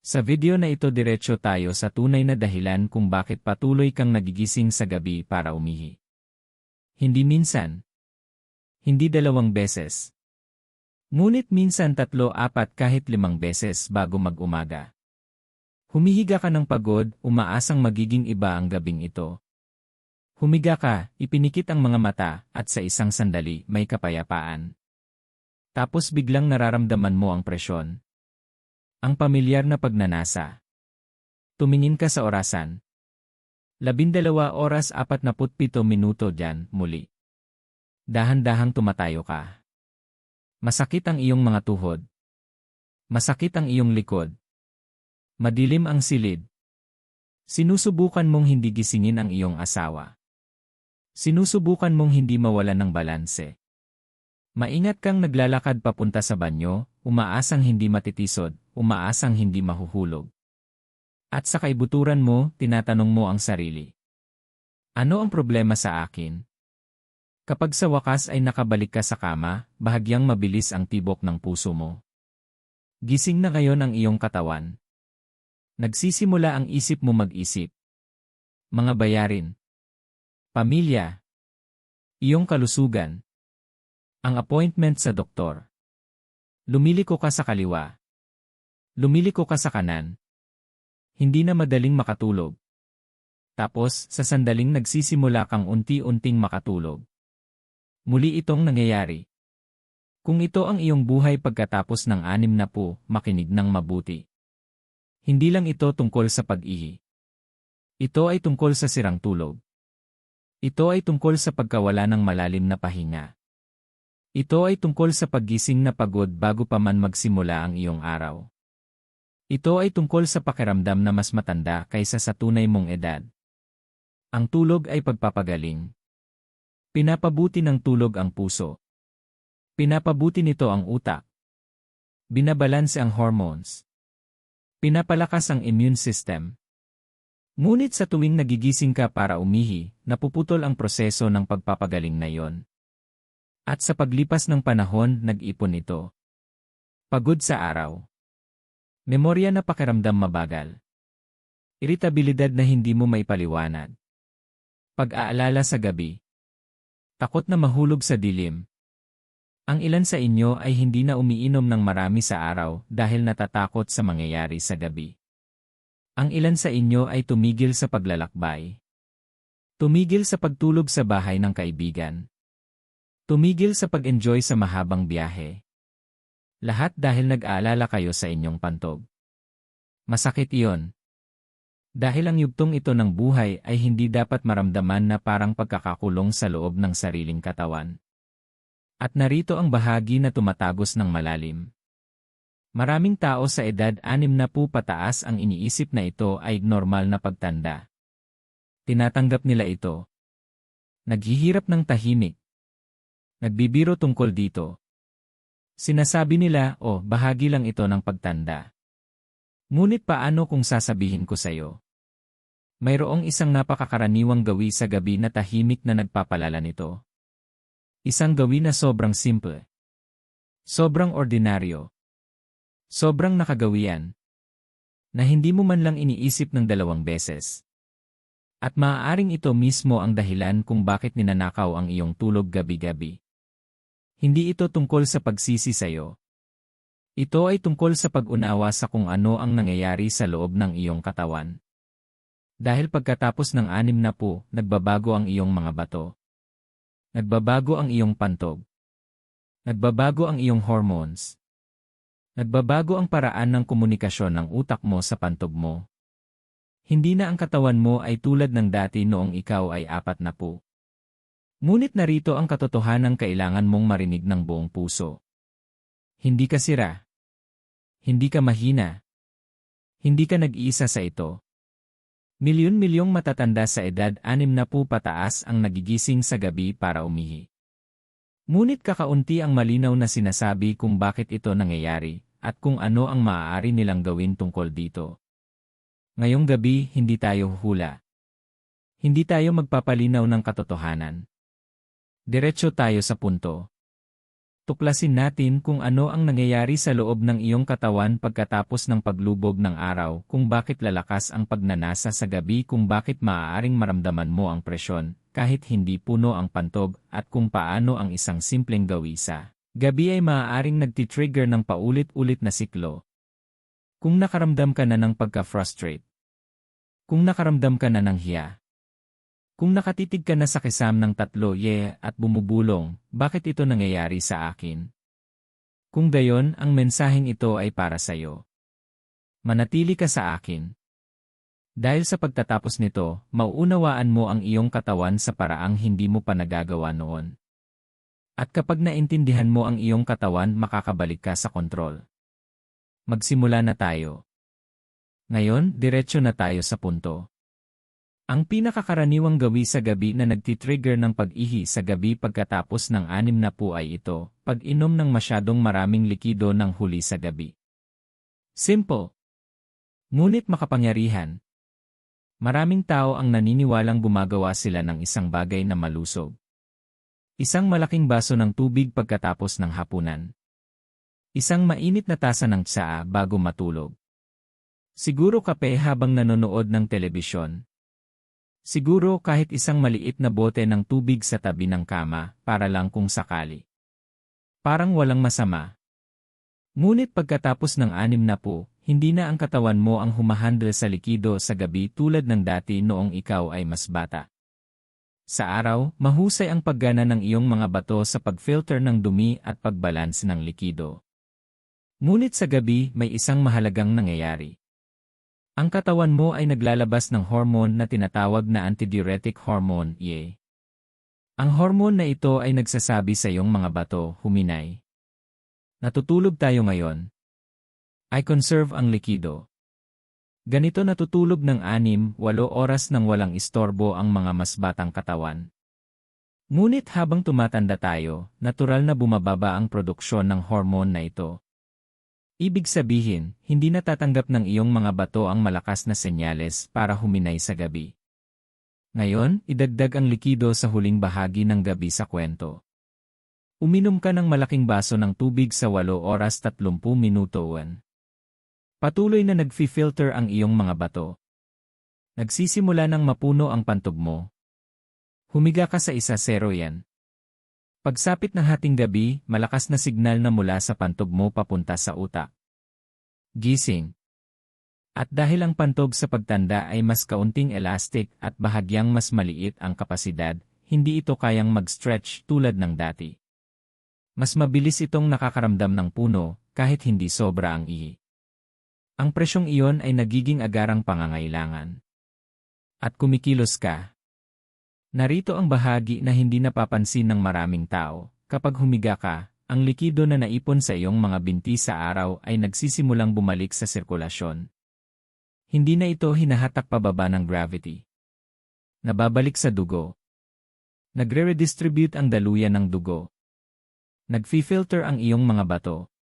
Sa video na ito diretso tayo sa tunay na dahilan kung bakit patuloy kang nagigising sa gabi para umihi. Hindi minsan. Hindi 2 beses. Ngunit minsan 3, 4 kahit 5 beses bago mag-umaga. Humihiga ka ng pagod, umaasang magiging iba ang gabing ito. Humiga ka, ipinikit ang mga mata, at sa isang sandali may kapayapaan. Tapos biglang nararamdaman mo ang presyon. Ang pamilyar na pagnanasa. Tumingin ka sa orasan. 12:47 dyan, muli. Dahan-dahang tumatayo ka. Masakit ang iyong mga tuhod. Masakit ang iyong likod. Madilim ang silid. Sinusubukan mong hindi gisingin ang iyong asawa. Sinusubukan mong hindi mawalan ng balanse. Maingat kang naglalakad papunta sa banyo, umaasang hindi matitisod, umaasang hindi mahuhulog. At sa kaibuturan mo, tinatanong mo ang sarili. Ano ang problema sa akin? Kapag sa wakas ay nakabalik ka sa kama, bahagyang mabilis ang tibok ng puso mo. Gising na ngayon ang iyong katawan. Nagsisimula ang isip mo mag-isip. Mga bayarin. Pamilya. Iyong kalusugan. Ang appointment sa doktor. Lumiliko ka sa kaliwa. Lumiliko ka sa kanan. Hindi na madaling makatulog. Tapos, sa sandaling nagsisimula kang unti-unting makatulog. Muli itong nangyayari. Kung ito ang iyong buhay pagkatapos ng 60, makinig ng mabuti. Hindi lang ito tungkol sa pag-ihi. Ito ay tungkol sa sirang tulog. Ito ay tungkol sa pagkawala ng malalim na pahinga. Ito ay tungkol sa paggising na pagod bago pa man magsimula ang iyong araw. Ito ay tungkol sa pakiramdam na mas matanda kaysa sa tunay mong edad. Ang tulog ay pagpapagaling. Pinapabuti ng tulog ang puso. Pinapabuti nito ang utak. Binabalanse ang hormones. Pinapalakas ang immune system. Ngunit sa tuwing nagigising ka para umihi, napuputol ang proseso ng pagpapagaling na iyon. At sa paglipas ng panahon, nag-ipon ito. Pagod sa araw. Memorya na pakiramdam mabagal. Iritabilidad na hindi mo maipaliwanag. Pag-aalala sa gabi. Takot na mahulog sa dilim. Ang ilan sa inyo ay hindi na umiinom ng marami sa araw dahil natatakot sa mangyayari sa gabi. Ang ilan sa inyo ay tumigil sa paglalakbay. Tumigil sa pagtulog sa bahay ng kaibigan. Tumigil sa pag-enjoy sa mahabang biyahe. Lahat dahil nag-aalala kayo sa inyong pantog. Masakit iyon. Dahil ang yugtong ito ng buhay ay hindi dapat maramdaman na parang pagkakakulong sa loob ng sariling katawan. At narito ang bahagi na tumatagos ng malalim. Maraming tao sa edad 60 pataas ang iniisip na ito ay normal na pagtanda. Tinatanggap nila ito. Naghihirap ng tahimik. Nagbibiro tungkol dito. Sinasabi nila, bahagi lang ito ng pagtanda. Ngunit paano kung sasabihin ko sa'yo? Mayroong isang napakakaraniwang gawi sa gabi na tahimik na nagpapalala nito. Isang gawi na sobrang simple. Sobrang ordinaryo. Sobrang nakagawian. Na hindi mo man lang iniisip ng 2 beses. At maaaring ito mismo ang dahilan kung bakit ninanakaw ang iyong tulog gabi-gabi. Hindi ito tungkol sa pagsisi sa'yo. Ito ay tungkol sa pag-unawa sa kung ano ang nangyayari sa loob ng iyong katawan. Dahil pagkatapos ng 60, nagbabago ang iyong mga bato. Nagbabago ang iyong pantog. Nagbabago ang iyong hormones. Nagbabago ang paraan ng komunikasyon ng utak mo sa pantog mo. Hindi na ang katawan mo ay tulad ng dati noong ikaw ay 40. Ngunit narito ang katotohanan kailangan mong marinig ng buong puso. Hindi ka sira. Hindi ka mahina. Hindi ka nag-iisa sa ito. Milyon-milyong matatanda sa edad 60 pataas ang nagigising sa gabi para umihi. Ngunit kakaunti ang malinaw na sinasabi kung bakit ito nangyayari at kung ano ang maaari nilang gawin tungkol dito. Ngayong gabi, hindi tayo huhula. Hindi tayo magpapalinaw ng katotohanan. Diretso tayo sa punto. tuklasin natin kung ano ang nangyayari sa loob ng iyong katawan pagkatapos ng paglubog ng araw, kung bakit lalakas ang pagnanasa sa gabi, kung bakit maaaring maramdaman mo ang presyon, kahit hindi puno ang pantog, at kung paano ang isang simpleng gawi sa gabi ay maaaring nagtitrigger ng paulit-ulit na siklo. Kung nakaramdam ka na ng pagka-frustrate, kung nakaramdam ka na ng hiya, kung nakatitig ka na sa kisam ng tatlo at bumubulong, bakit ito nangyayari sa akin? Kung gayon, ang mensaheng ito ay para sa iyo. Manatili ka sa akin. Dahil sa pagtatapos nito, mauunawaan mo ang iyong katawan sa paraang hindi mo pa nagagawa noon. At kapag naintindihan mo ang iyong katawan, makakabalik ka sa kontrol. Magsimula na tayo. Ngayon, diretso na tayo sa punto. Ang pinakakaraniwang gawi sa gabi na nagtitrigger ng pag-ihi sa gabi pagkatapos ng 6 na po ay ito, pag-inom ng masyadong maraming likido ng huli sa gabi. Simple. Ngunit makapangyarihan. Maraming tao ang naniniwalang gumagawa sila ng isang bagay na malusog. Isang malaking baso ng tubig pagkatapos ng hapunan. Isang mainit na tasa ng tsaa bago matulog. Siguro kape habang nanonood ng telebisyon. Siguro kahit isang maliit na bote ng tubig sa tabi ng kama, para lang kung sakali. Parang walang masama. Ngunit pagkatapos ng 6 na po, hindi na ang katawan mo ang humahandle sa likido sa gabi tulad ng dati noong ikaw ay mas bata. Sa araw, mahusay ang paggana ng iyong mga bato sa pag-filter ng dumi at pagbalance ng likido. Ngunit sa gabi, may isang mahalagang nangyayari. Ang katawan mo ay naglalabas ng hormone na tinatawag na antidiuretic hormone, Ang hormone na ito ay nagsasabi sa iyong mga bato, huminay. Natutulog tayo ngayon. I conserve ang likido. Ganito natutulog ng 6-8 oras nang walang istorbo ang mga mas batang katawan. Ngunit habang tumatanda tayo, natural na bumababa ang produksyon ng hormone na ito. Ibig sabihin, hindi natatanggap ng iyong mga bato ang malakas na senyales para huminay sa gabi. Ngayon, idagdag ang likido sa huling bahagi ng gabi sa kwento. Uminom ka ng malaking baso ng tubig sa 8 oras 30 minuto. Patuloy na nag-filter ang iyong mga bato. Nagsisimula ng mapuno ang pantog mo. Humiga ka sa 1-0 yan. Pagsapit ng hating gabi, malakas na signal na mula sa pantog mo papunta sa utak. Gising. At dahil ang pantog sa pagtanda ay mas kaunting elastic at bahagyang mas maliit ang kapasidad, hindi ito kayang mag-stretch tulad ng dati. Mas mabilis itong nakakaramdam ng puno kahit hindi sobra ang ihi. Ang presyong iyon ay nagiging agarang pangangailangan. At kumikilos ka. Narito ang bahagi na hindi napapansin ng maraming tao. Kapag humiga ka, ang likido na naipon sa iyong mga binti sa araw ay nagsisimulang bumalik sa sirkulasyon. Hindi na ito hinahatak pababa ng gravity. Nababalik sa dugo. Nagre-redistribute ang daluyan ng dugo. Nagfi-filter ang iyong mga bato.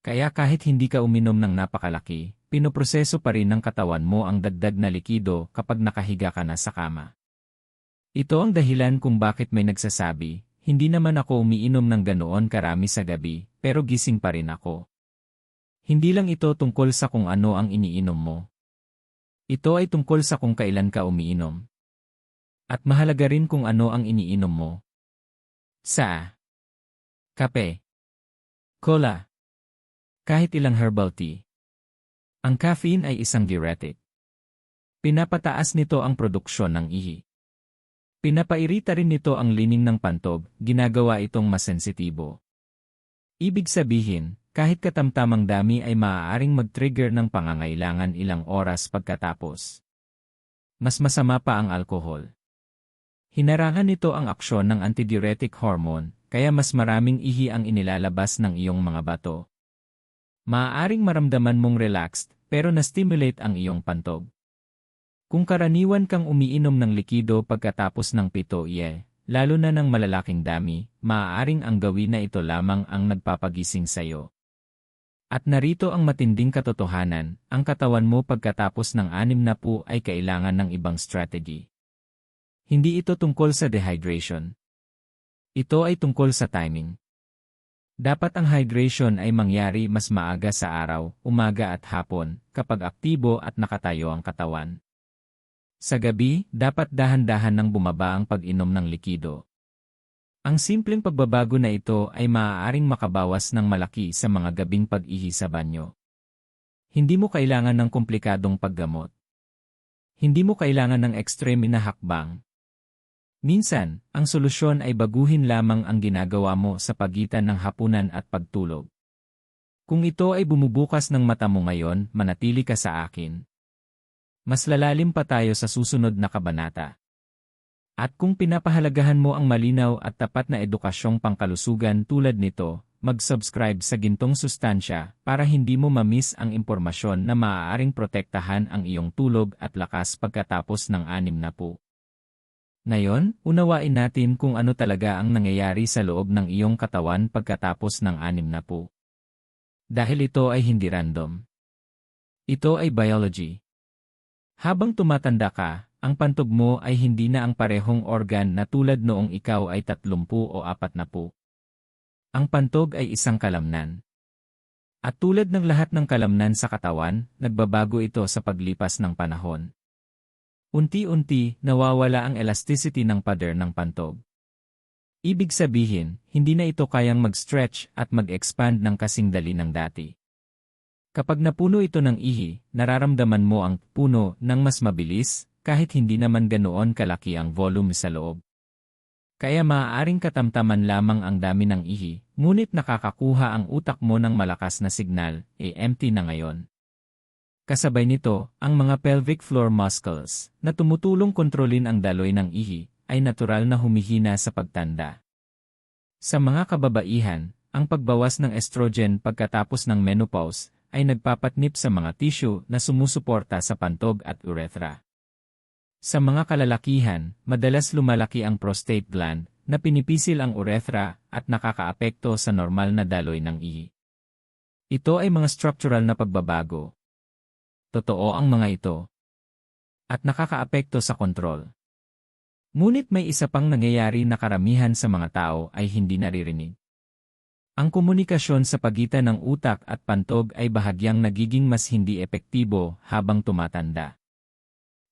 Kaya kahit hindi ka uminom ng napakalaki, pinoproseso pa rin ng katawan mo ang dagdag na likido kapag nakahiga ka na sa kama. Ito ang dahilan kung bakit may nagsasabi, hindi naman ako umiinom ng ganoon karami sa gabi, pero gising pa rin ako. Hindi lang ito tungkol sa kung ano ang iniinom mo. Ito ay tungkol sa kung kailan ka umiinom. At mahalaga rin kung ano ang iniinom mo. Sa kape, cola, kahit ilang herbal tea. Ang caffeine ay isang diuretic. Pinapataas nito ang produksyon ng ihi. Pinapairita rin nito ang lining ng pantog, ginagawa itong mas sensitibo. Ibig sabihin, kahit katamtamang dami ay maaaring mag-trigger ng pangangailangan ilang oras pagkatapos. Mas masama pa ang alkohol. Hinarangan nito ang aksyon ng antidiuretic hormone, kaya mas maraming ihi ang inilalabas ng iyong mga bato. Maaaring maramdaman mong relaxed, pero na-stimulate ang iyong pantog. Kung karaniwan kang umiinom ng likido pagkatapos ng 7, lalo na ng malalaking dami, maaaring ang gawin na ito lamang ang nagpapagising sa iyo. At narito ang matinding katotohanan, ang katawan mo pagkatapos ng 6 na po ay kailangan ng ibang strategy. Hindi ito tungkol sa dehydration. Ito ay tungkol sa timing. Dapat ang hydration ay mangyari mas maaga sa araw, umaga at hapon, kapag aktibo at nakatayo ang katawan. Sa gabi, dapat dahan-dahan nang bumaba ang pag-inom ng likido. Ang simpleng pagbabago na ito ay maaaring makabawas ng malaki sa mga gabing pag-ihi sa banyo. Hindi mo kailangan ng komplikadong paggamot. Hindi mo kailangan ng extreme na hakbang. Minsan, ang solusyon ay baguhin lamang ang ginagawa mo sa pagitan ng hapunan at pagtulog. Kung ito ay bumubukas ng mata mo ngayon, manatili ka sa akin. Mas lalalim pa tayo sa susunod na kabanata. At kung pinapahalagahan mo ang malinaw at tapat na edukasyong pangkalusugan tulad nito, mag-subscribe sa Gintong Sustansya para hindi mo ma-miss ang impormasyon na maaaring protektahan ang iyong tulog at lakas pagkatapos ng 60. Ngayon, unawain natin kung ano talaga ang nangyayari sa loob ng iyong katawan pagkatapos ng 60. Dahil ito ay hindi random. Ito ay biology. Habang tumatanda ka, ang pantog mo ay hindi na ang parehong organ na tulad noong ikaw ay 30 o 40. Ang pantog ay isang kalamnan. At tulad ng lahat ng kalamnan sa katawan, nagbabago ito sa paglipas ng panahon. Unti-unti, nawawala ang elasticity ng pader ng pantog. Ibig sabihin, hindi na ito kayang mag-stretch at mag-expand ng kasing dali ng dati. Kapag napuno ito ng ihi, nararamdaman mo ang puno ng mas mabilis, kahit hindi naman ganoon kalaki ang volume sa loob. Kaya maaaring katamtaman lamang ang dami ng ihi, ngunit nakakakuha ang utak mo ng malakas na signal, empty na ngayon. Kasabay nito, ang mga pelvic floor muscles, na tumutulong kontrolin ang daloy ng ihi, ay natural na humihina sa pagtanda. Sa mga kababaihan, ang pagbawas ng estrogen pagkatapos ng menopause, ay nagpapatnip sa mga tissue na sumusuporta sa pantog at urethra. Sa mga kalalakihan, madalas lumalaki ang prostate gland, na pinipisil ang urethra at nakakaapekto sa normal na daloy ng ihi. Ito ay mga structural na pagbabago. Totoo ang mga ito. At nakakaapekto sa kontrol. Ngunit may isa pang nangyayari na karamihan sa mga tao ay hindi naririnig. Ang komunikasyon sa pagitan ng utak at pantog ay bahagyang nagiging mas hindi epektibo habang tumatanda.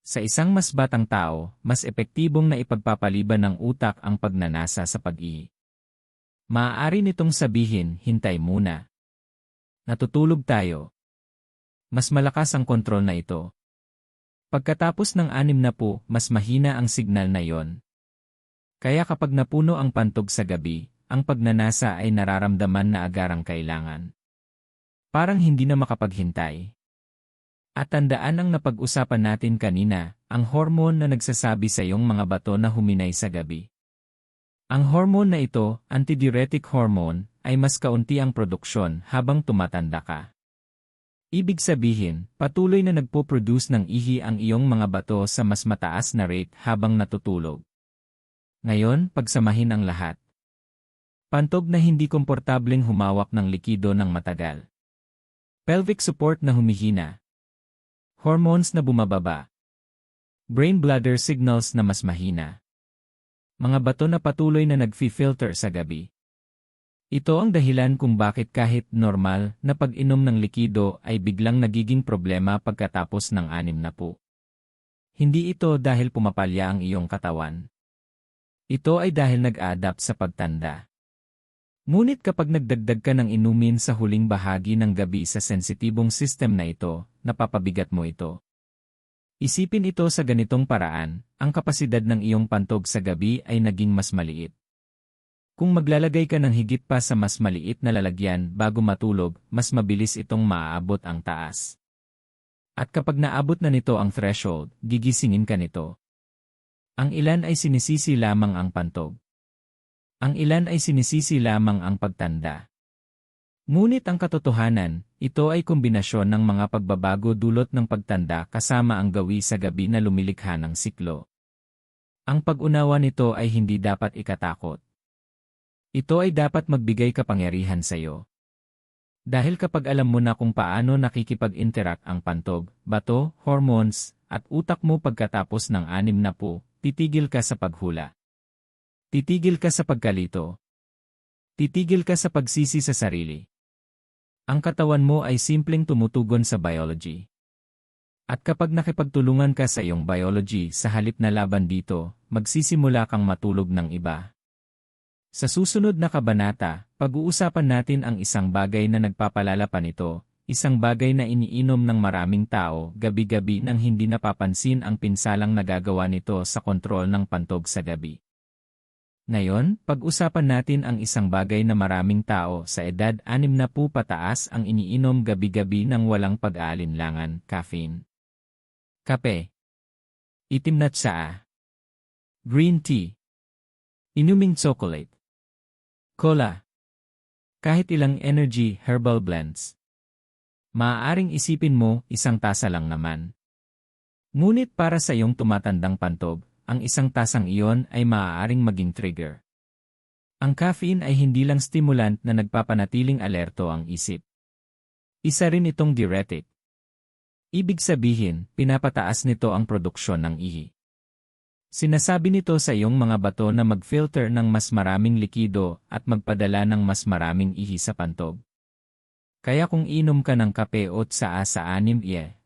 Sa isang mas batang tao, mas epektibong na ipagpapaliban ng utak ang pagnanasa sa pag-ihi. Maaari nitong sabihin, hintay muna. Natutulog tayo. Mas malakas ang kontrol na ito. Pagkatapos ng 60, mas mahina ang signal na yon. Kaya kapag napuno ang pantog sa gabi, ang pagnanasa ay nararamdaman na agarang kailangan. Parang hindi na makapaghintay. At tandaan ang napag-usapan natin kanina, ang hormone na nagsasabi sa iyong mga bato na huminay sa gabi. Ang hormone na ito, antidiuretic hormone, ay mas kaunti ang produksyon habang tumatanda ka. Ibig sabihin, patuloy na nagpo-produce ng ihi ang iyong mga bato sa mas mataas na rate habang natutulog. Ngayon, pagsamahin ang lahat. Pantog na hindi komportableng humawak ng likido ng matagal. Pelvic support na humihina. Hormones na bumababa. Brain bladder signals na mas mahina. Mga bato na patuloy na nag-filter sa gabi. Ito ang dahilan kung bakit kahit normal na pag-inom ng likido ay biglang nagiging problema pagkatapos ng 60. Hindi ito dahil pumapalya ang iyong katawan. Ito ay dahil nag-a-adapt sa pagtanda. Ngunit kapag nagdagdag ka ng inumin sa huling bahagi ng gabi sa sensitibong system na ito, napapabigat mo ito. Isipin ito sa ganitong paraan, ang kapasidad ng iyong pantog sa gabi ay naging mas maliit. Kung maglalagay ka ng higit pa sa mas maliit na lalagyan bago matulog, mas mabilis itong maaabot ang taas. At kapag naabot na nito ang threshold, gigisingin ka nito. Ang ilan ay sinisisi lamang ang pantog. Ang ilan ay sinisisi lamang ang pagtanda. Ngunit ang katotohanan, ito ay kombinasyon ng mga pagbabago dulot ng pagtanda kasama ang gawi sa gabi na lumilikha ng siklo. Ang pag-unawa nito ay hindi dapat ikatakot. Ito ay dapat magbigay kapangyarihan sa iyo. Dahil kapag alam mo na kung paano nakikipag-interact ang pantog, bato, hormones, at utak mo pagkatapos ng 60, titigil ka sa paghula. Titigil ka sa pagkalito. Titigil ka sa pagsisi sa sarili. Ang katawan mo ay simpleng tumutugon sa biology. At kapag nakipagtulungan ka sa iyong biology sa halip na laban dito, magsisimula kang matulog ng iba. Sa susunod na kabanata, pag-uusapan natin ang isang bagay na nagpapalala pa nito, isang bagay na iniinom ng maraming tao gabi-gabi nang hindi napapansin ang pinsalang nagagawa nito sa kontrol ng pantog sa gabi. Ngayon, pag-usapan natin ang isang bagay na maraming tao sa edad 60 pataas ang iniinom gabi-gabi ng walang pag-aalinlangan, caffeine. Kape. Itim na tsaa. Green tea. Inuming chocolate. Cola. Kahit ilang energy herbal blends. Maaaring isipin mo, isang tasa lang naman. Ngunit para sa iyong tumatandang pantog, ang isang tasang iyon ay maaaring maging trigger. Ang caffeine ay hindi lang stimulant na nagpapanatiling alerto ang isip. Isa rin itong diuretic. Ibig sabihin, pinapataas nito ang produksyon ng ihi. Sinasabi nito sa iyong mga bato na mag-filter ng mas maraming likido at magpadala ng mas maraming ihi sa pantog. Kaya kung inom ka ng kape o tsaa sa 6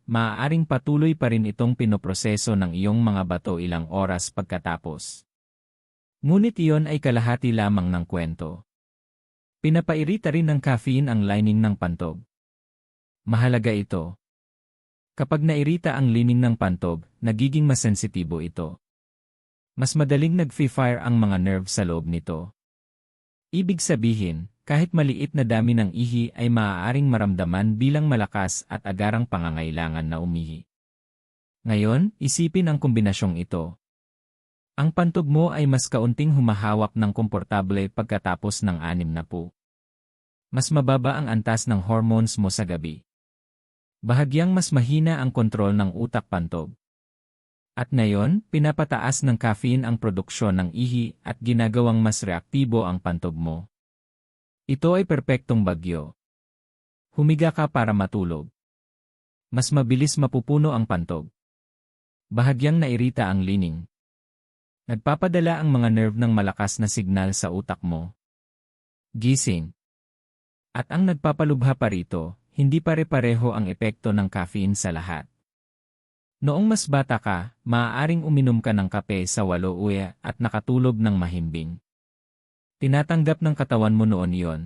maaaring patuloy pa rin itong pinoproseso ng iyong mga bato ilang oras pagkatapos. Ngunit iyon ay kalahati lamang ng kwento. Pinapairita rin ng caffeine ang lining ng pantog. Mahalaga ito. Kapag nairita ang lining ng pantog, nagiging mas sensitibo ito. Mas madaling nag-fire ang mga nerve sa loob nito. Ibig sabihin, kahit maliit na dami ng ihi ay maaaring maramdaman bilang malakas at agarang pangangailangan na umihi. Ngayon, isipin ang kombinasyong ito. Ang pantog mo ay mas kaunting humahawak ng komportable pagkatapos ng 60. Mas mababa ang antas ng hormones mo sa gabi. Bahagyang mas mahina ang kontrol ng utak pantog. At ngayon, pinapataas ng caffeine ang produksyon ng ihi at ginagawang mas reaktibo ang pantog mo. Ito ay perpektong bagyo. Humiga ka para matulog. Mas mabilis mapupuno ang pantog. Bahagyang nairita ang lining. Nagpapadala ang mga nerve ng malakas na signal sa utak mo. Gising. At ang nagpapalubha pa rito, hindi pare-pareho ang epekto ng caffeine sa lahat. Noong mas bata ka, maaaring uminom ka ng kape sa 8 uya at nakatulog ng mahimbing. Tinatanggap ng katawan mo noon iyon.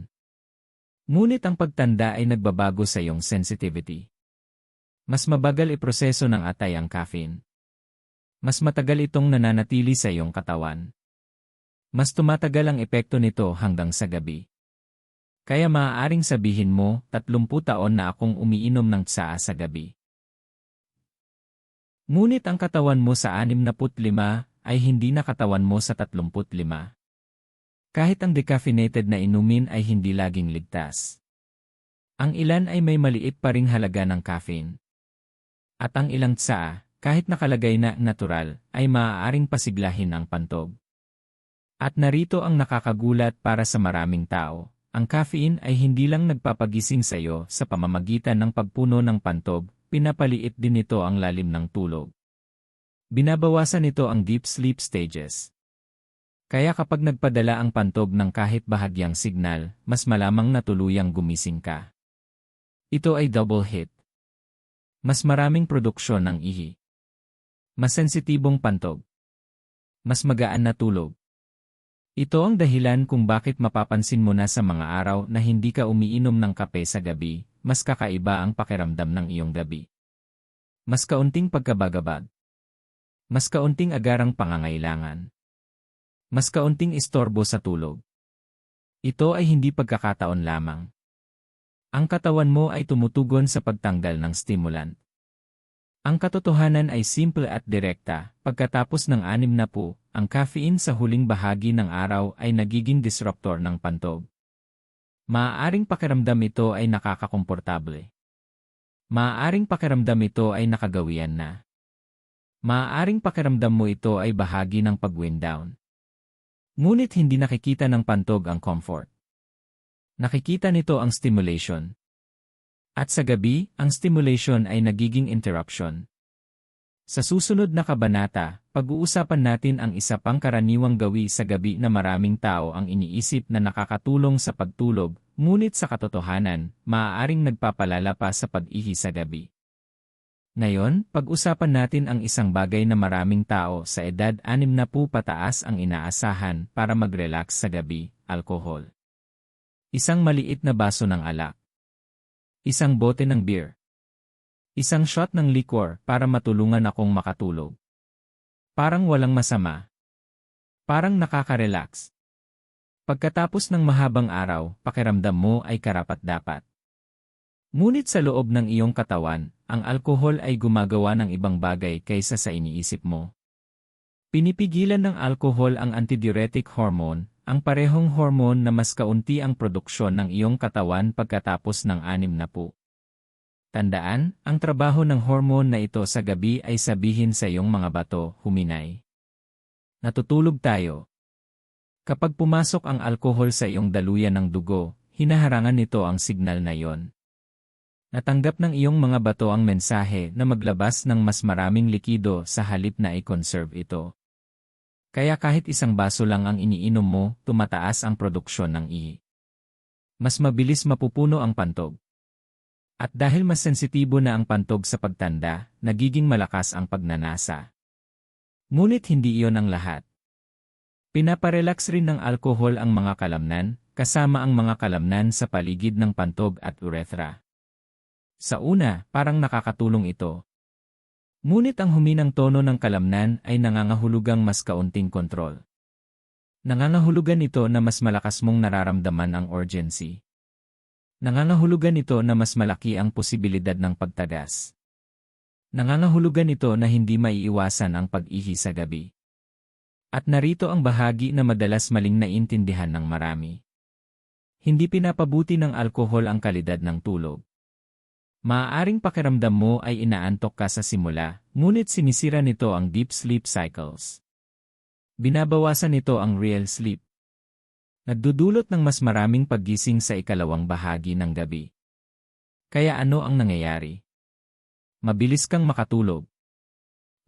Ngunit ang pagtanda ay nagbabago sa iyong sensitivity. Mas mabagal iproseso ng atay ang caffeine. Mas matagal itong nananatili sa iyong katawan. Mas tumatagal ang epekto nito hanggang sa gabi. Kaya maaaring sabihin mo, 30 taon na akong umiinom ng tsaa sa gabi. Ngunit ang katawan mo sa 65 ay hindi na katawan mo sa 35. Kahit ang decaffeinated na inumin ay hindi laging ligtas. Ang ilan ay may maliit pa ring halaga ng caffeine. At ang ilang tsaa, kahit nakalagay na natural, ay maaaring pasiglahin ang pantog. At narito ang nakakagulat para sa maraming tao. Ang caffeine ay hindi lang nagpapagising sa iyo sa pamamagitan ng pagpuno ng pantog, pinapaliit din nito ang lalim ng tulog. Binabawasan nito ang deep sleep stages. Kaya kapag nagpadala ang pantog ng kahit bahagyang signal, mas malamang na tuluyang gumising ka. Ito ay double hit. Mas maraming produksyon ng ihi. Mas sensitibong pantog. Mas magaan na tulog. Ito ang dahilan kung bakit mapapansin mo na sa mga araw na hindi ka umiinom ng kape sa gabi, mas kakaiba ang pakiramdam ng iyong gabi. Mas kaunting pagkabagabag. Mas kaunting agarang pangangailangan. Mas kaunting istorbo sa tulog. Ito ay hindi pagkakataon lamang. Ang katawan mo ay tumutugon sa pagtanggal ng stimulant. Ang katotohanan ay simple at direkta, pagkatapos ng 60, ang caffeine sa huling bahagi ng araw ay nagiging disruptor ng pantog. Maaaring pakiramdam ito ay nakakakomportable. Maaaring pakiramdam ito ay nakagawian na. Maaaring pakiramdam mo ito ay bahagi ng pag-wind down. Ngunit hindi nakikita ng pantog ang comfort. Nakikita nito ang stimulation. At sa gabi, ang stimulation ay nagiging interruption. Sa susunod na kabanata, pag-uusapan natin ang isa pang karaniwang gawi sa gabi na maraming tao ang iniisip na nakakatulong sa pagtulog, ngunit sa katotohanan, maaaring nagpapalala pa sa pag-ihi sa gabi. Ngayon, pag-usapan natin ang isang bagay na maraming tao sa edad 60 pataas ang inaasahan para mag-relax sa gabi, alkohol. Isang maliit na baso ng alak. Isang bote ng beer. Isang shot ng liquor para matulungan akong makatulog. Parang walang masama. Parang nakaka-relax. Pagkatapos ng mahabang araw, pakiramdam mo ay karapat-dapat. Ngunit sa loob ng iyong katawan, ang alkohol ay gumagawa ng ibang bagay kaysa sa iniisip mo. Pinipigilan ng alkohol ang antidiuretic hormone, ang parehong hormone na mas kaunti ang produksyon ng iyong katawan pagkatapos ng 60. Tandaan, ang trabaho ng hormone na ito sa gabi ay sabihin sa iyong mga bato, huminay. Natutulog tayo. Kapag pumasok ang alkohol sa iyong daluyan ng dugo, hinaharangan nito ang signal na iyon. Natanggap ng iyong mga bato ang mensahe na maglabas ng mas maraming likido sa halip na i-conserve ito. Kaya kahit isang baso lang ang iniinom mo, tumataas ang produksyon ng ihi. Mas mabilis mapupuno ang pantog. At dahil mas sensitibo na ang pantog sa pagtanda, nagiging malakas ang pagnanasa. Ngunit hindi iyon ang lahat. Pinaparelax rin ng alkohol ang mga kalamnan, kasama ang mga kalamnan sa paligid ng pantog at urethra. Sa una, parang nakakatulong ito. Ngunit ang huminang tono ng kalamnan ay nangangahulugang mas kaunting kontrol. Nangangahulugan ito na mas malakas mong nararamdaman ang urgency. Nangangahulugan ito na mas malaki ang posibilidad ng pagtagas. Nangangahulugan ito na hindi maiiwasan ang pag-ihi sa gabi. At narito ang bahagi na madalas maling naintindihan ng marami. Hindi pinapabuti ng alkohol ang kalidad ng tulog. Maaaring pakiramdam mo ay inaantok ka sa simula, ngunit sinisira nito ang deep sleep cycles. Binabawasan nito ang real sleep. Nagdudulot ng mas maraming paggising sa ikalawang bahagi ng gabi. Kaya ano ang nangyayari? Mabilis kang makatulog.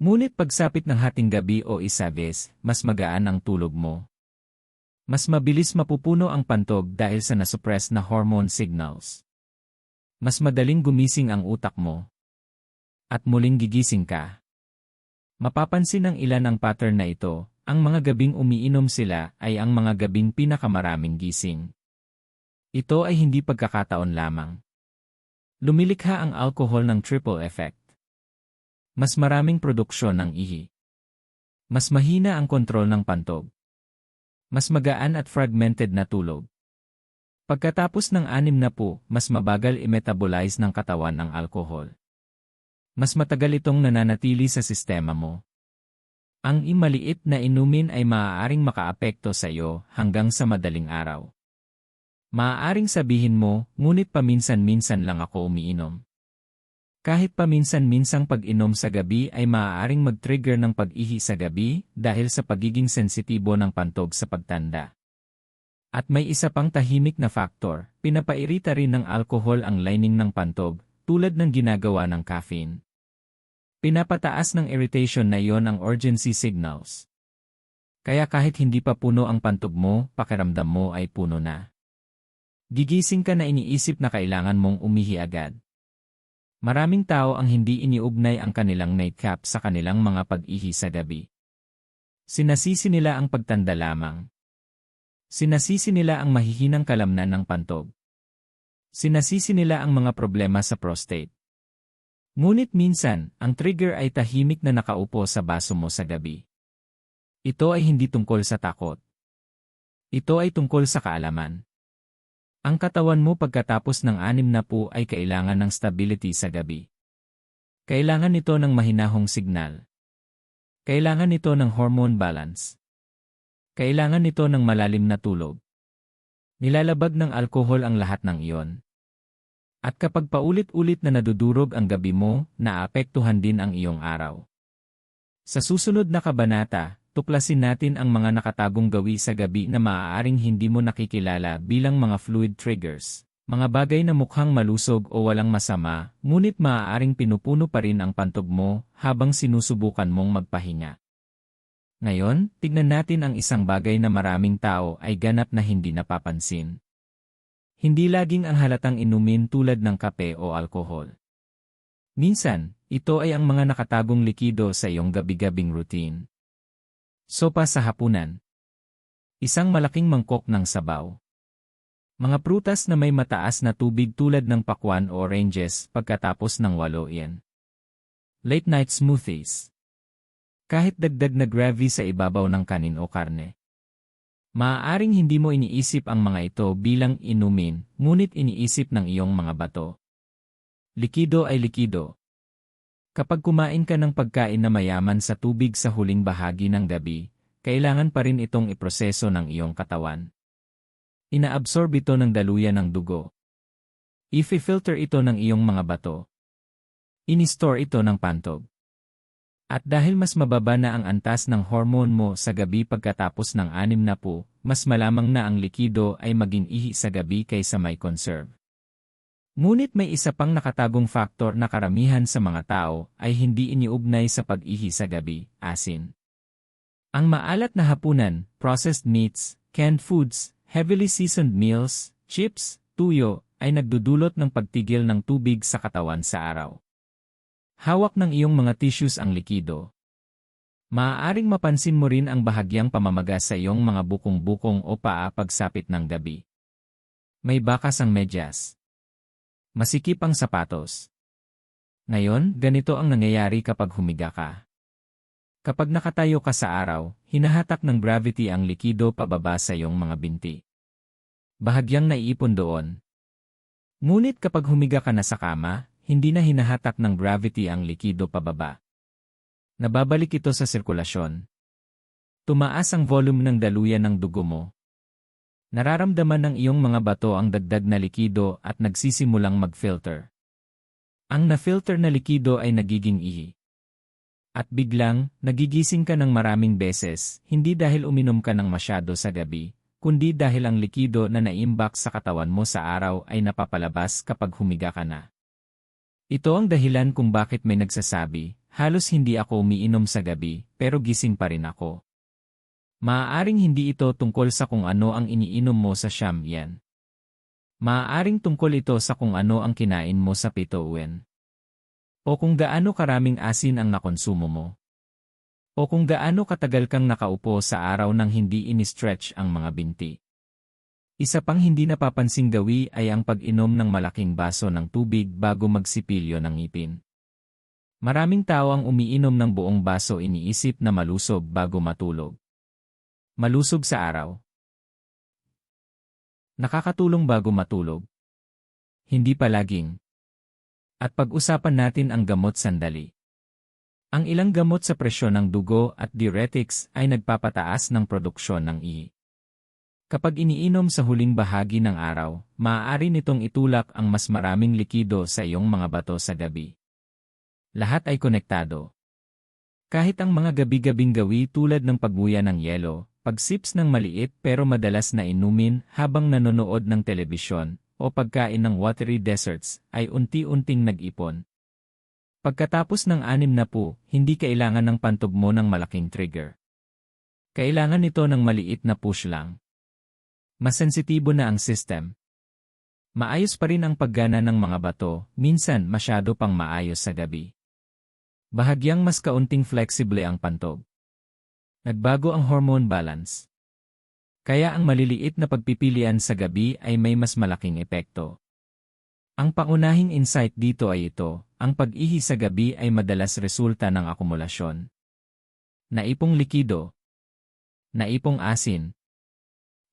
Ngunit pagsapit ng hating gabi o isabes, mas magaan ang tulog mo. Mas mabilis mapupuno ang pantog dahil sa nasuppress na hormone signals. Mas madaling gumising ang utak mo. At muling gigising ka. Mapapansin ng ilan ang pattern na ito. Ang mga gabing umiinom sila ay ang mga gabing pinakamaraming gising. Ito ay hindi pagkakataon lamang. Lumilikha ang alkohol ng triple effect. Mas maraming produksyon ng ihi. Mas mahina ang kontrol ng pantog. Mas magaan at fragmented na tulog. Pagkatapos ng 60, mas mabagal i-metabolize ng katawan ang alkohol. Mas matagal itong nananatili sa sistema mo. Ang maliit na inumin ay maaaring makaapekto sa iyo hanggang sa madaling araw. Maaaring sabihin mo, ngunit paminsan-minsan lang ako umiinom. Kahit paminsan-minsang pag-inom sa gabi ay maaaring mag-trigger ng pag-ihi sa gabi dahil sa pagiging sensitibo ng pantog sa pagtanda. At may isa pang tahimik na faktor, pinapairita rin ng alkohol ang lining ng pantog, tulad ng ginagawa ng caffeine. Pinapataas ng irritation na iyon ang urgency signals. Kaya kahit hindi pa puno ang pantog mo, pakiramdam mo ay puno na. Gigising ka na iniisip na kailangan mong umihi agad. Maraming tao ang hindi iniugnay ang kanilang nightcap sa kanilang mga pag-ihi sa gabi. Sinasisi nila ang pagtanda lamang. Sinasisi nila ang mahihinang kalamnan ng pantog. Sinasisi nila ang mga problema sa prostate. Ngunit minsan, ang trigger ay tahimik na nakaupo sa baso mo sa gabi. Ito ay hindi tungkol sa takot. Ito ay tungkol sa kaalaman. Ang katawan mo pagkatapos ng 60 ay kailangan ng stability sa gabi. Kailangan nito ng mahinahong signal. Kailangan nito ng hormone balance. Kailangan nito ng malalim na tulog. Nilalabag ng alkohol ang lahat ng iyon. At kapag paulit-ulit na nadudurog ang gabi mo, naapektuhan din ang iyong araw. Sa susunod na kabanata, tuklasin natin ang mga nakatagong gawi sa gabi na maaaring hindi mo nakikilala bilang mga fluid triggers. Mga bagay na mukhang malusog o walang masama, ngunit maaaring pinupuno pa rin ang pantog mo habang sinusubukan mong magpahinga. Ngayon, tignan natin ang isang bagay na maraming tao ay ganap na hindi napapansin. Hindi laging ang halatang inumin tulad ng kape o alkohol. Minsan, ito ay ang mga nakatagong likido sa iyong gabi-gabing routine. Sopa sa hapunan. Isang malaking mangkok ng sabaw. Mga prutas na may mataas na tubig tulad ng pakwan o oranges pagkatapos ng 8 yan. Late night smoothies. Kahit dagdag na gravy sa ibabaw ng kanin o karne. Maaaring hindi mo iniisip ang mga ito bilang inumin, ngunit iniisip ng iyong mga bato. Likido ay likido. Kapag kumain ka ng pagkain na mayaman sa tubig sa huling bahagi ng gabi, kailangan pa rin itong iproseso ng iyong katawan. Inaabsorb ito ng daluyan ng dugo. I-filter ito ng iyong mga bato. Ini-store ito ng pantog. At dahil mas mababa na ang antas ng hormone mo sa gabi pagkatapos ng 6, mas malamang na ang likido ay maging ihi sa gabi kaysa may conserve. Ngunit may isa pang nakatagong faktor na karamihan sa mga tao ay hindi iniugnay sa pag-ihi sa gabi, asin. Ang maalat na hapunan, processed meats, canned foods, heavily seasoned meals, chips, tuyo, ay nagdudulot ng pagtigil ng tubig sa katawan sa araw. Hawak ng iyong mga tissues ang likido. Maaaring mapansin mo rin ang bahagyang pamamaga sa iyong mga bukong-bukong o paa pagsapit ng gabi. May bakas ang medyas. Masikip ang sapatos. Ngayon, ganito ang nangyayari kapag humiga ka. Kapag nakatayo ka sa araw, hinahatak ng gravity ang likido pababa sa iyong mga binti. Bahagyang naiipon doon. Ngunit kapag humiga ka na sa kama, hindi na hinahatak ng gravity ang likido pababa. Nababalik ito sa sirkulasyon. Tumaas ang volume ng daluyan ng dugo mo. Nararamdaman ng iyong mga bato ang dagdag na likido at nagsisimulang mag-filter. Ang na-filter na likido ay nagiging ihi. At biglang, nagigising ka ng maraming beses, hindi dahil uminom ka ng masyado sa gabi, kundi dahil ang likido na naimbak sa katawan mo sa araw ay napapalabas kapag humiga ka na. Ito ang dahilan kung bakit may nagsasabi, halos hindi ako umiinom sa gabi, pero gising pa rin ako. Maaaring hindi ito tungkol sa kung ano ang iniinom mo sa siyam yan. Maaaring tungkol ito sa kung ano ang kinain mo sa 7 uwan. O kung gaano karaming asin ang nakonsumo mo. O kung gaano katagal kang nakaupo sa araw nang hindi ini-stretch ang mga binti. Isa pang hindi napapansing gawi ay ang pag-inom ng malaking baso ng tubig bago magsipilyo ng ngipin. Maraming tao ang umiinom ng buong baso iniisip na malusog bago matulog. Malusog sa araw. Nakakatulong bago matulog. Hindi palaging. At pag-usapan natin ang gamot sandali. Ang ilang gamot sa presyon ng dugo at diuretics ay nagpapataas ng produksyon ng ihi. Kapag iniinom sa huling bahagi ng araw, maaari nitong itulak ang mas maraming likido sa iyong mga bato sa gabi. Lahat ay konektado. Kahit ang mga gabi-gabing gawi tulad ng pagguya ng yelo, pagsips ng maliit pero madalas na inumin habang nanonood ng telebisyon, o pagkain ng watery desserts, ay unti-unting nag-ipon. Pagkatapos ng 6, hindi kailangan ng pantog mo ng malaking trigger. Kailangan nito ng maliit na push lang. Mas sensitibo na ang system. Maayos pa rin ang paggana ng mga bato, minsan masyado pang maayos sa gabi. Bahagyang mas kaunting flexible ang pantog. Nagbago ang hormone balance. Kaya ang maliliit na pagpipilian sa gabi ay may mas malaking epekto. Ang pangunahing insight dito ay ito, ang pag-ihi sa gabi ay madalas resulta ng akumulasyon. Naipong likido. Naipong asin.